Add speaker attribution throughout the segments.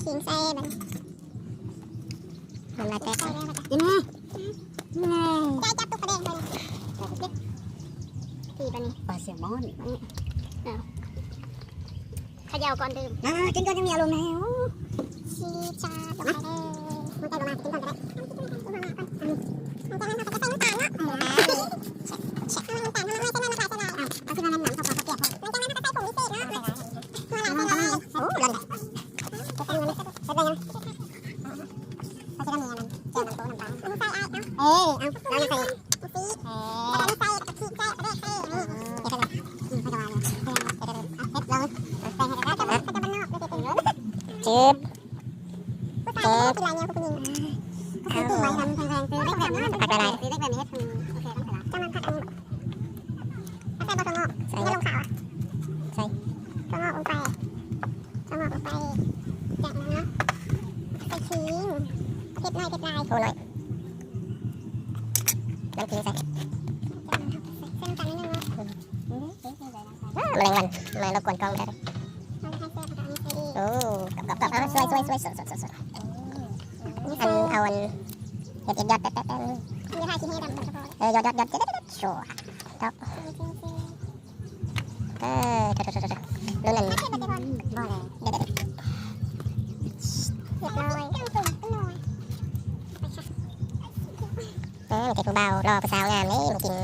Speaker 1: ขิงใส่มันมันมาแตะ
Speaker 2: กินไหม
Speaker 1: ได้จับตุ๊กกระเด้งเลยตีปะนี่
Speaker 2: ปลาเสียมอน
Speaker 1: ขย่าก่อนดื่ม
Speaker 2: กินก่อนยังมีอารมณ์แล้ว
Speaker 1: ชีชาตกไปเลยมันใจลงมากินก่อนก็ได้มันจะนั่นเขาจะใส่น้ำตาลเนาะเช็คน้ำตาลทำไมใส่น้ำตาลจะได้เอาที่มันน้ำเขาเปียกมันจะนั่นเขาใส่ผงพิเศษเนาะมาหลายคนเลยโอ้เลิศจะเป็นยังไงจะเป็นยังเขาจะมีมันเจียวน้ำโต๊ะน้ำตาลมันใส่ไอ้เนาะเราจะใส่ซีแล้วก็ใส่กะทิใส่กระเด้งใส่เดี๋ยวเขาจะมาเขาจะมาเลยเฮ็ดเลยใส่ให้ได้แล้วจะมันนอกเลยเป็นเยอะ
Speaker 2: จืบ
Speaker 1: ผู้ชายเป็นไรเนี่ยคุณยิงเขาซื้อไว้ทำแพงๆซื้อได้แบบนี้ซื้อได้แบบนี้ทำโอเคต้องสลับจะมันผัดอันใส่บะสมอกไม่ลงขาวใส่สมอกลงไปจากนั้นเนาะใส่ขิงเผ็ดหน่อยเผ็ดลาย
Speaker 2: โทรหน่อยน้ำขิงใส่
Speaker 1: เส้นน้ำตาลนิดนึงเนาะ
Speaker 2: แมลงวันมารบกวนกล้องได้
Speaker 1: เราจะให้เส้นผัดอันนี้ใส่ดี
Speaker 2: โอ้กับสวยสดอันเอาอันยอดแต่
Speaker 1: มีทาชิ้นให้ดำแบบเฉพาะ
Speaker 2: ยอดโชว์ครับรุ่นนั้น
Speaker 1: ไม่ใช่ปัจจุบัน
Speaker 2: บ่เลยเด็ด
Speaker 1: เรียบร้อยเครื่องปรุงก็น้อยไปค่ะ
Speaker 2: เก็บผู้เบารอผู้สาวงามนี่มากิน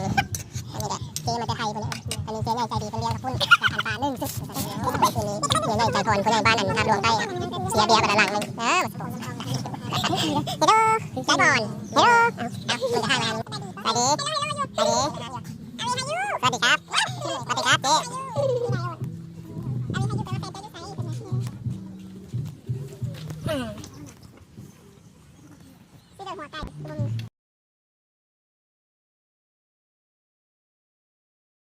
Speaker 2: อันนี้แหละเจ๊มาจะไทยคนนี้อันนี้เจ๊ใหญ่ใจดีคนเดียวกับคุณกับพันปลา1 คืนนี้เจ๊ใหญ่ใจพรคนใหญ่บ้านนั้นทับดวงใต้เสียเบียร์ไปหลังนึงเฮโดใจบอลเฮโดมันจะให้มาสวัสดีสวัสดีสวัสดีครับสวัสดีครับเจ๊